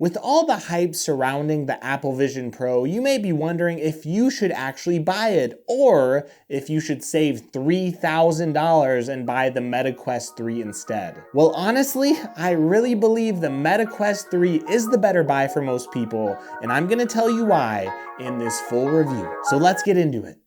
With all the hype surrounding the Apple Vision Pro, you may be wondering if you should actually buy it, or if you should save $3,000 and buy the Meta Quest 3 instead. Well, honestly, I really believe the Meta Quest 3 is the better buy for most people, and I'm gonna tell you why in this full review. So let's get into it.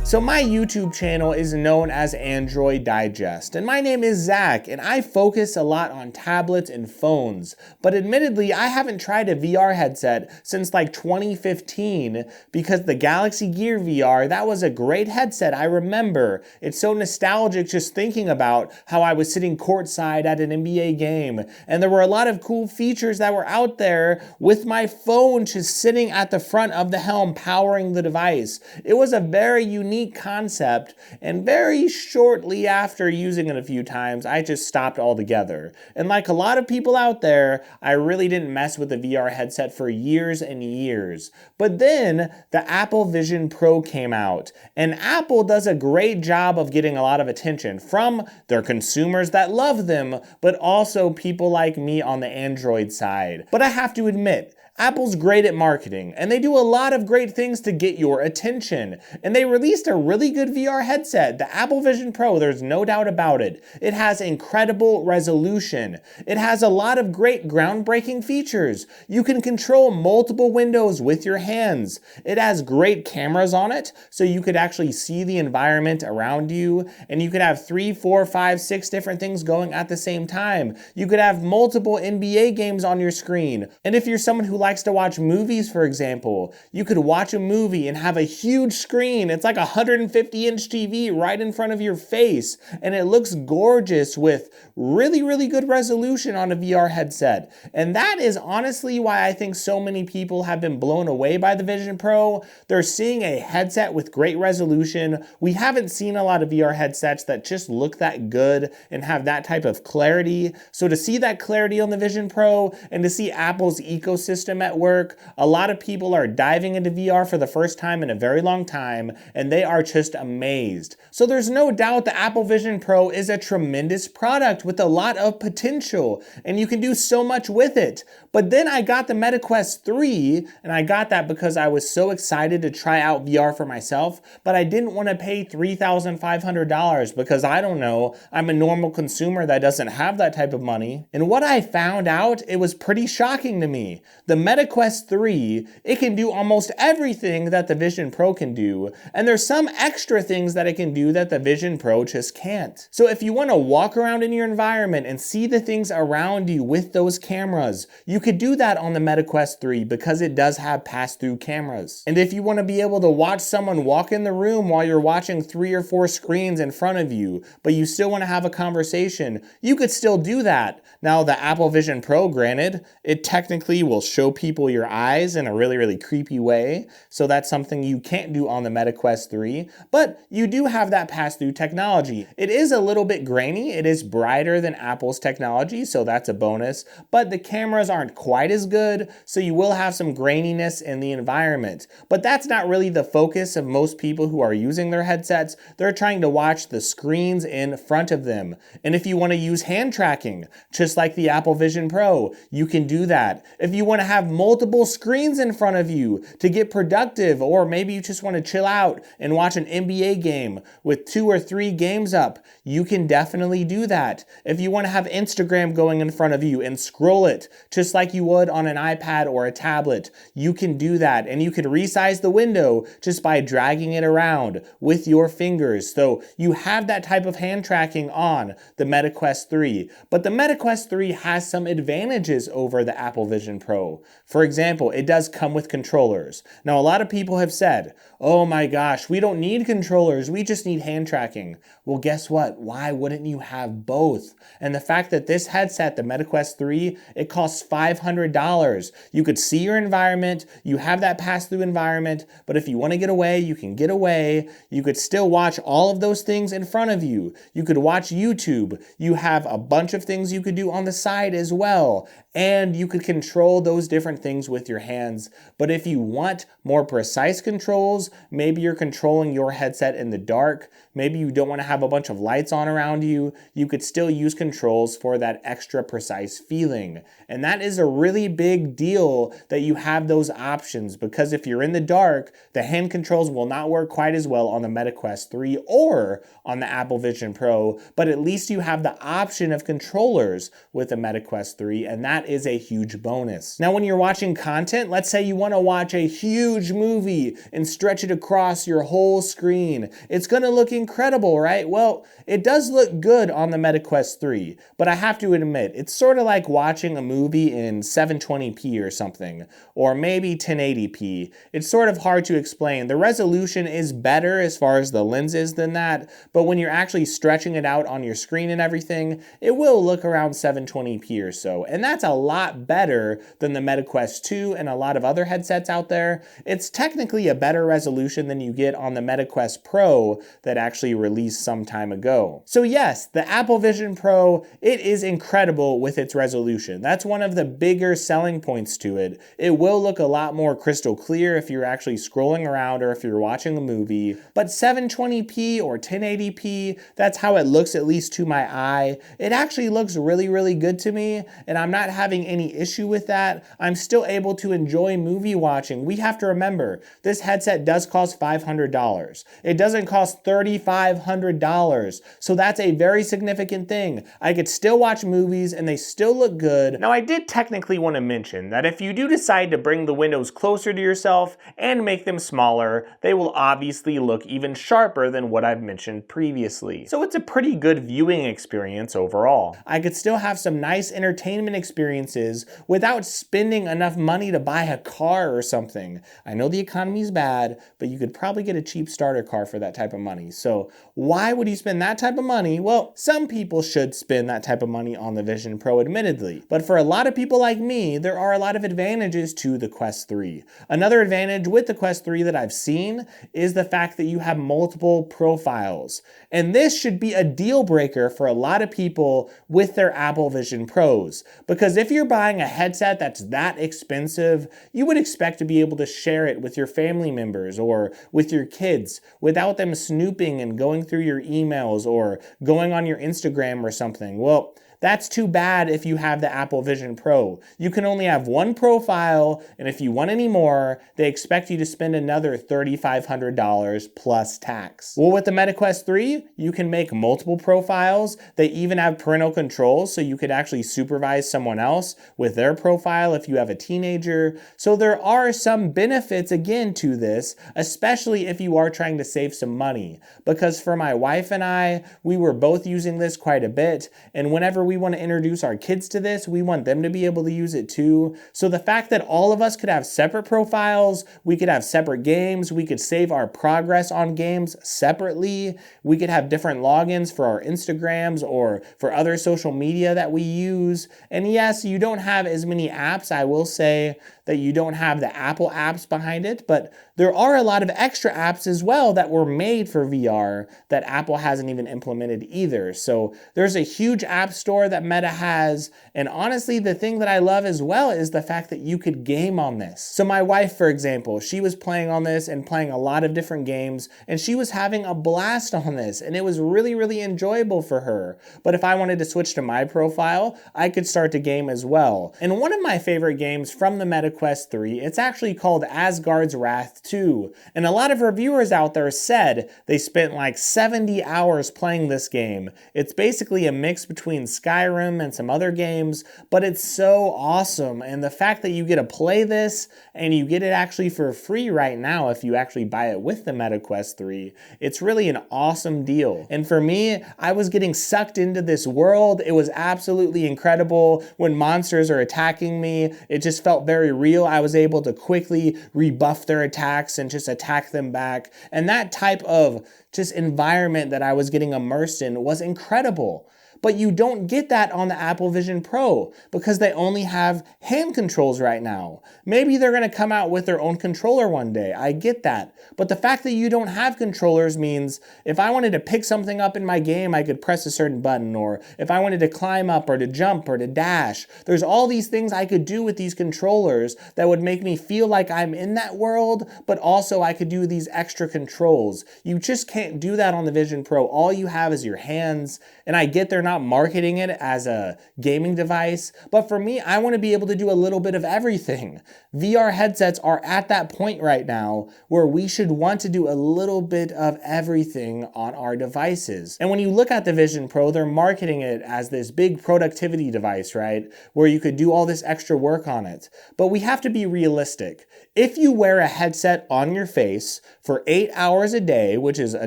So my YouTube channel is known as Android Digest, and my name is Zach, and I focus a lot on tablets and phones. But admittedly, I haven't tried a VR headset since like 2015, because the Galaxy Gear VR, that was a great headset, I remember. It's so nostalgic just thinking about how I was sitting courtside at an NBA game, and there were a lot of cool features that were out there with my phone just sitting at the front of the helm powering the device. It was a very unique concept, and very shortly after using it a few times, I just stopped altogether. And like a lot of people out there, I really didn't mess with the VR headset for years and years. But then the Apple Vision Pro came out, and Apple does a great job of getting a lot of attention from their consumers that love them, but also people like me on the Android side. But I have to admit, Apple's great at marketing, and they do a lot of great things to get your attention. And they released a really good VR headset, the Apple Vision Pro, there's no doubt about it. It has incredible resolution. It has a lot of great groundbreaking features. You can control multiple windows with your hands. It has great cameras on it, so you could actually see the environment around you, and you could have 3, 4, 5, 6 different things going at the same time. You could have multiple NBA games on your screen. And if you're someone who likes to watch movies, for example, you could watch a movie and have a huge screen. It's like a 150-inch TV right in front of your face, and it looks gorgeous with really, really good resolution on a VR headset. And that is honestly why I think so many people have been blown away by the Vision Pro. They're seeing a headset with great resolution. We haven't seen a lot of VR headsets that just look that good and have that type of clarity. So to see that clarity on the Vision Pro and to see Apple's ecosystem at work, a lot of people are diving into VR for the first time in a very long time, and they are just amazed. So there's no doubt the Apple Vision Pro is a tremendous product with a lot of potential, and you can do so much with it. But then I got the Meta Quest 3, and I got that because I was so excited to try out VR for myself, but I didn't want to pay $3,500 because I don't know, I'm a normal consumer that doesn't have that type of money. And what I found out, it was pretty shocking to me. The Meta Quest 3, it can do almost everything that the Vision Pro can do, and there's some extra things that it can do that the Vision Pro just can't. So if you want to walk around in your environment and see the things around you with those cameras, you could do that on the Meta Quest 3 because it does have pass-through cameras. And if you want to be able to watch someone walk in the room while you're watching 3 or 4 screens in front of you, but you still want to have a conversation, you could still do that. Now the Apple Vision Pro, granted, it technically will show people your eyes in a really, really creepy way. So that's something you can't do on the Meta Quest 3, but you do have that pass-through technology. It is a little bit grainy. It is brighter than Apple's technology, so that's a bonus, but the cameras aren't quite as good, so you will have some graininess in the environment. But that's not really the focus of most people who are using their headsets. They're trying to watch the screens in front of them. And if you want to use hand tracking, just like the Apple Vision Pro, you can do that. If you want to have multiple screens in front of you to get productive, or maybe you just want to chill out and watch an NBA game with 2 or 3 games up, you can definitely do that. If you want to have Instagram going in front of you and scroll it just like you would on an iPad or a tablet, you can do that. And you can resize the window just by dragging it around with your fingers. So you have that type of hand tracking on the Meta Quest 3. But the Meta Quest 3 has some advantages over the Apple Vision Pro. For example, it does come with controllers. Now, a lot of people have said, oh my gosh, we don't need controllers, we just need hand tracking. Well, guess what? Why wouldn't you have both? And the fact that this headset, the Meta Quest 3, it costs $500. You could see your environment, you have that pass-through environment, but if you want to get away, you can get away. You could still watch all of those things in front of you. You could watch YouTube. You have a bunch of things you could do on the side as well. And you could control those different different things with your hands. But if you want more precise controls, maybe you're controlling your headset in the dark, maybe you don't want to have a bunch of lights on around you, you could still use controls for that extra precise feeling. And that is a really big deal that you have those options, because if you're in the dark, the hand controls will not work quite as well on the Meta Quest 3 or on the Apple Vision Pro, but at least you have the option of controllers with the Meta Quest 3, and that is a huge bonus. Now, when you're watching content, let's say you want to watch a huge movie and stretch it across your whole screen. It's going to look incredible, right? Well, it does look good on the Meta Quest 3, but I have to admit, it's sort of like watching a movie in 720p or something, or maybe 1080p. It's sort of hard to explain. The resolution is better as far as the lenses than that, but when you're actually stretching it out on your screen and everything, it will look around 720p or so, and that's a lot better than the Meta Quest 2 and a lot of other headsets out there. It's technically a better resolution than you get on the Meta Quest Pro that actually released some time ago. So yes, the Apple Vision Pro, it is incredible with its resolution. That's one of the bigger selling points to it. It will look a lot more crystal clear if you're actually scrolling around or if you're watching a movie, but 720p or 1080p, that's how it looks, at least to my eye. It actually looks really, really good to me, and I'm not having any issue with that. I'm still able to enjoy movie watching. We have to remember, this headset does cost $500. It doesn't cost $3,500, so that's a very significant thing. I could still watch movies and they still look good. Now, I did technically want to mention that if you do decide to bring the windows closer to yourself and make them smaller, they will obviously look even sharper than what I've mentioned previously. So it's a pretty good viewing experience overall. I could still have some nice entertainment experiences without spending enough money to buy a car or something. I know the economy's bad, but you could probably get a cheap starter car for that type of money. So why would you spend that type of money? Well, some people should spend that type of money on the Vision Pro, admittedly. But for a lot of people like me, there are a lot of advantages to the Quest 3. Another advantage with the Quest 3 that I've seen is the fact that you have multiple profiles. And this should be a deal breaker for a lot of people with their Apple Vision Pros. Because if you're buying a headset that's that expensive, you would expect to be able to share it with your family members or with your kids without them snooping and going through your emails or going on your Instagram or something. Well, that's too bad if you have the Apple Vision Pro. You can only have one profile, and if you want any more, they expect you to spend another $3,500 plus tax. Well, with the Meta Quest 3, you can make multiple profiles. They even have parental controls, so you could actually supervise someone else with their profile if you have a teenager. So there are some benefits, again, to this, especially if you are trying to save some money. Because for my wife and I, we were both using this quite a bit, and whenever we want to introduce our kids to this, we want them to be able to use it too. So the fact that all of us could have separate profiles, we could have separate games, we could save our progress on games separately, we could have different logins for our Instagrams or for other social media that we use. And yes, you don't have as many apps. I will say that you don't have the Apple apps behind it, but there are a lot of extra apps as well that were made for VR that Apple hasn't even implemented either. So there's a huge app store that Meta has, and honestly, the thing that I love as well is the fact that you could game on this. So my wife, for example, she was playing on this and playing a lot of different games, and she was having a blast on this, and it was really, really enjoyable for her. But if I wanted to switch to my profile, I could start to game as well. And one of my favorite games from the Meta Quest 3, it's actually called Asgard's Wrath 2, and a lot of reviewers out there said they spent like 70 hours playing this game. It's basically a mix between Skyrim and some other games, but it's so awesome. And the fact that you get to play this and you get it actually for free right now if you actually buy it with the Meta Quest 3, it's really an awesome deal. And for me, I was getting sucked into this world. It was absolutely incredible. When monsters are attacking me, it just felt very real. I was able to quickly rebuff their attacks and just attack them back. And that type of just environment that I was getting immersed in was incredible. But you don't get that on the Apple Vision Pro because they only have hand controls right now. Maybe they're going to come out with their own controller one day. I get that. But the fact that you don't have controllers means if I wanted to pick something up in my game, I could press a certain button, or if I wanted to climb up or to jump or to dash, there's all these things I could do with these controllers that would make me feel like I'm in that world, but also I could do these extra controls. You just can't do that on the Vision Pro. All you have is your hands, and I get they're not marketing it as a gaming device, but for me, I want to be able to do a little bit of everything. VR headsets are at that point right now where we should want to do a little bit of everything on our devices. And when you look at the Vision Pro, they're marketing it as this big productivity device, right? Where you could do all this extra work on it. But we have to be realistic. If you wear a headset on your face for 8 hours a day, which is a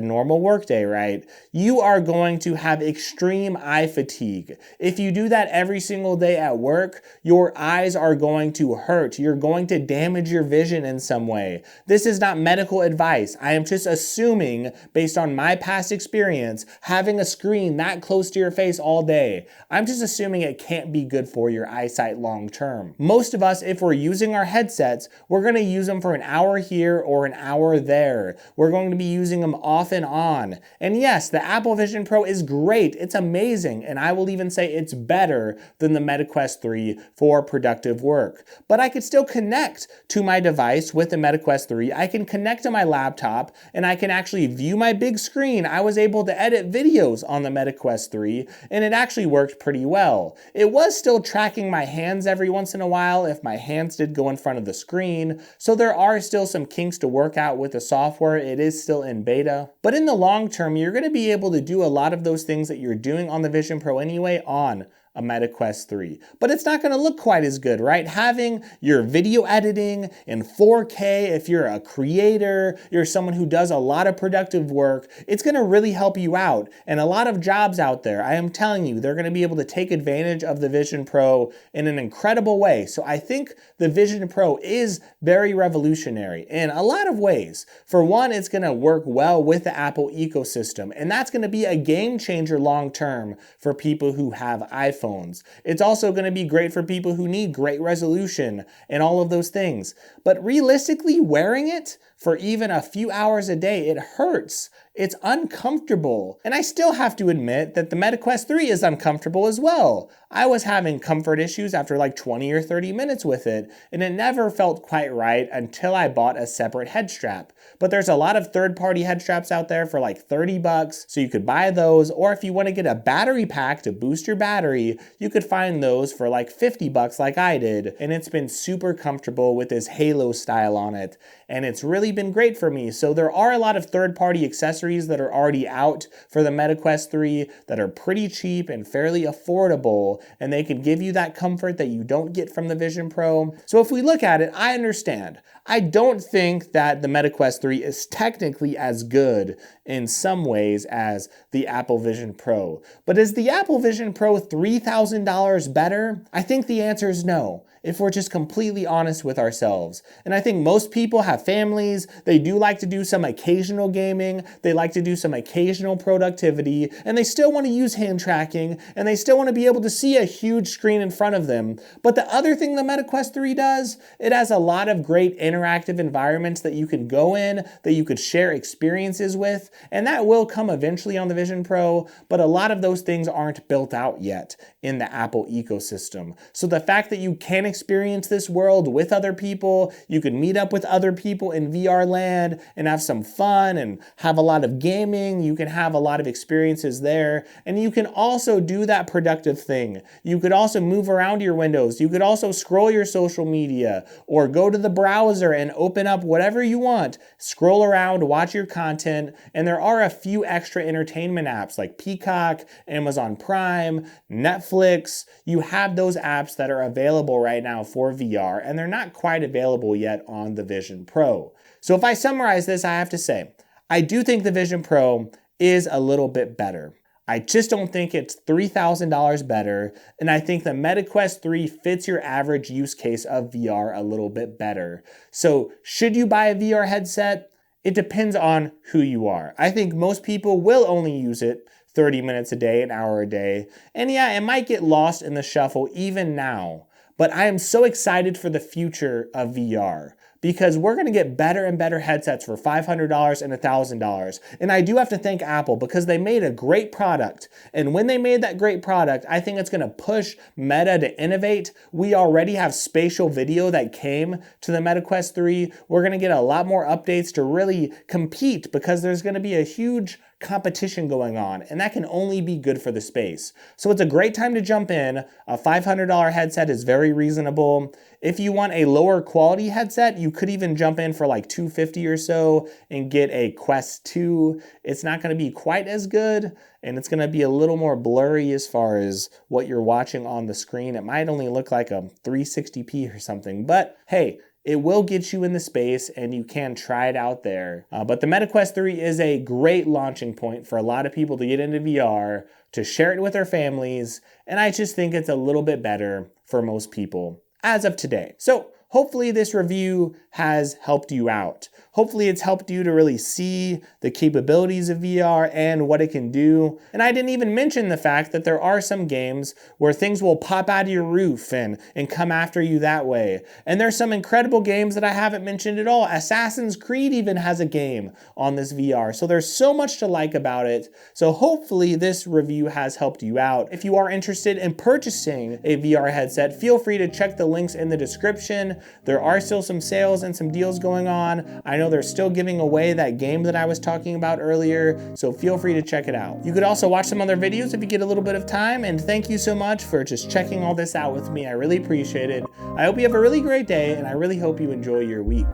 normal workday, right? You are going to have extreme eye fatigue. If you do that every single day at work, your eyes are going to hurt. You're going to damage your vision in some way. This is not medical advice. I am just assuming, based on my past experience, having a screen that close to your face all day, I'm just assuming it can't be good for your eyesight long term. Most of us, if we're using our headsets, we're going to use them for an hour here or an hour there. We're going to be using them off and on. And yes, the Apple Vision Pro is great. It's amazing. And I will even say it's better than the Meta Quest 3 for productive work. But I could still connect to my device with the Meta Quest 3. I can connect to my laptop and I can actually view my big screen. I was able to edit videos on the Meta Quest 3 and it actually worked pretty well. It was still tracking my hands every once in a while if my hands did go in front of the screen. So there are still some kinks to work out with the software. It is still in beta. But in the long term, you're going to be able to do a lot of those things that you're doing on the Vision Pro anyway on a Meta Quest 3. But it's not going to look quite as good, right? Having your video editing in 4K, if you're a creator, you're someone who does a lot of productive work, it's going to really help you out. And a lot of jobs out there, I am telling you, they're going to be able to take advantage of the Vision Pro in an incredible way. So I think the Vision Pro is very revolutionary in a lot of ways. For one, it's going to work well with the Apple ecosystem, and that's going to be a game changer long term for people who have iPhones. It's also going to be great for people who need great resolution and all of those things. But realistically, wearing it for even a few hours a day, it hurts. It's uncomfortable. And I still have to admit that the Meta Quest 3 is uncomfortable as well. I was having comfort issues after like 20 or 30 minutes with it, and it never felt quite right until I bought a separate head strap. But there's a lot of third-party head straps out there for like $30, so you could buy those, or if you want to get a battery pack to boost your battery, you could find those for like $50 like I did, and it's been super comfortable with this halo style on it, and it's really been great for me. So there are a lot of third-party accessories that are already out for the Meta Quest 3 that are pretty cheap and fairly affordable, and they can give you that comfort that you don't get from the Vision Pro. So if we look at it, I understand. I don't think that the Meta Quest 3 is technically as good in some ways as the Apple Vision Pro. But is the Apple Vision Pro $3,000 better? I think the answer is no, if we're just completely honest with ourselves. And I think most people have families, they do like to do some occasional gaming, they like to do some occasional productivity, and they still want to use hand tracking, and they still want to be able to see a huge screen in front of them. But the other thing the Meta Quest 3 does, it has a lot of great interactive environments that you can go in, that you could share experiences with, and that will come eventually on the Vision Pro, but a lot of those things aren't built out yet in the Apple ecosystem. So the fact that you can experience this world with other people, you can meet up with other people in VR land and have some fun and have a lot of gaming, you can have a lot of experiences there, and you can also do that productive thing. You could also move around your windows, you could also scroll your social media, or go to the browser and open up whatever you want, scroll around, watch your content, and there are a few extra entertainment apps like Peacock, Amazon Prime, Netflix. You have those apps that are available right now for VR, and they're not quite available yet on the Vision Pro. So if I summarize this, I have to say, I do think the Vision Pro is a little bit better. I just don't think it's $3,000 better, and I think the Meta Quest 3 fits your average use case of VR a little bit better. So should you buy a VR headset? It depends on who you are. I think most people will only use it 30 minutes a day, an hour a day. And yeah, it might get lost in the shuffle even now. But I am so excited for the future of VR because we're going to get better and better headsets for $500 and $1,000. And I do have to thank Apple because they made a great product. And when they made that great product, I think it's going to push Meta to innovate. We already have spatial video that came to the Meta Quest 3. We're going to get a lot more updates to really compete because there's going to be a huge competition going on, and that can only be good for the space. So it's a great time to jump in. A $500 headset is very reasonable. If you want a lower quality headset, you could even jump in for like $250 or so and get a Quest 2. It's not going to be quite as good, and it's going to be a little more blurry as far as what you're watching on the screen. It might only look like a 360p or something, but hey, it will get you in the space and you can try it out there. But the Meta Quest 3 is a great launching point for a lot of people to get into VR, to share it with their families, and I just think it's a little bit better for most people as of today. So hopefully this review has helped you out. Hopefully it's helped you to really see the capabilities of VR and what it can do. And I didn't even mention the fact that there are some games where things will pop out of your roof and come after you that way. And there's some incredible games that I haven't mentioned at all. Assassin's Creed even has a game on this VR. So there's so much to like about it. So hopefully this review has helped you out. If you are interested in purchasing a VR headset, feel free to check the links in the description. There are still some sales and some deals going on. I know they're still giving away that game that I was talking about earlier, so feel free to check it out. You could also watch some other videos if you get a little bit of time, and thank you so much for just checking all this out with me. I really appreciate it. I hope you have a really great day, and I really hope you enjoy your week.